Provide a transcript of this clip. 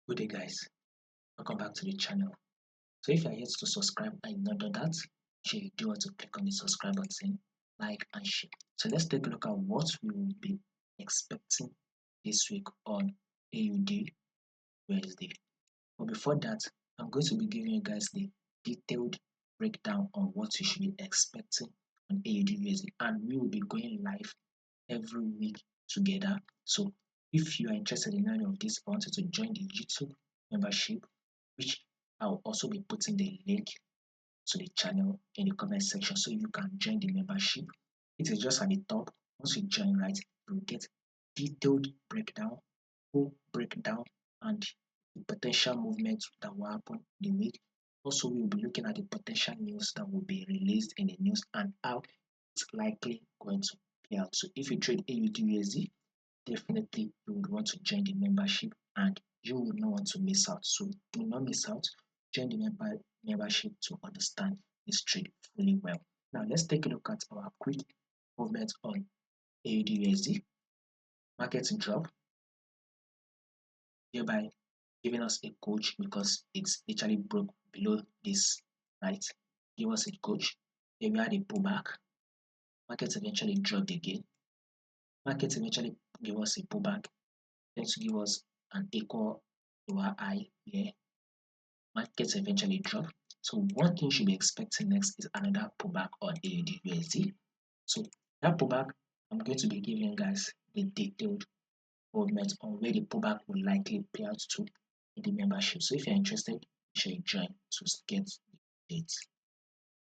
Good day guys, welcome back to the channel. So if you are yet to subscribe and you've not done that, you do want to click on the subscribe button, like and share. So let's take a look at what we will be expecting this week on AUD USD. But before that, I'm going to be giving you guys the detailed breakdown on what you should be expecting on AUD USD, and we will be going live every week together. So if you are interested in any of this, I want you to join the YouTube membership, which I'll also be putting the link to the channel in the comment section so you can join the membership. It is just at the top. Once you join, right, you'll get detailed breakdown, full breakdown, and the potential movement that will happen in the week. Also, we'll be looking at the potential news that will be released in the news and how it's likely going to play out. So if you trade AUD USD, definitely you would want to join the membership and you would not want to miss out. So do not miss out. Join the membership to understand this trade fully well. Now let's take a look at our quick movement on AUD USD. Market drop, thereby giving us a coach because it's literally broke below this, right? Give us a coach. Then we had a pullback. Market eventually dropped again. Market eventually gave us a pullback, then to give us an equal lower high here. Markets eventually drop. So one thing you should be expecting next is another pullback on AUD USD. So that pullback, I'm going to be giving you guys the detailed movement on where the pullback will likely play out to in the membership. So if you're interested, you should join to get the dates.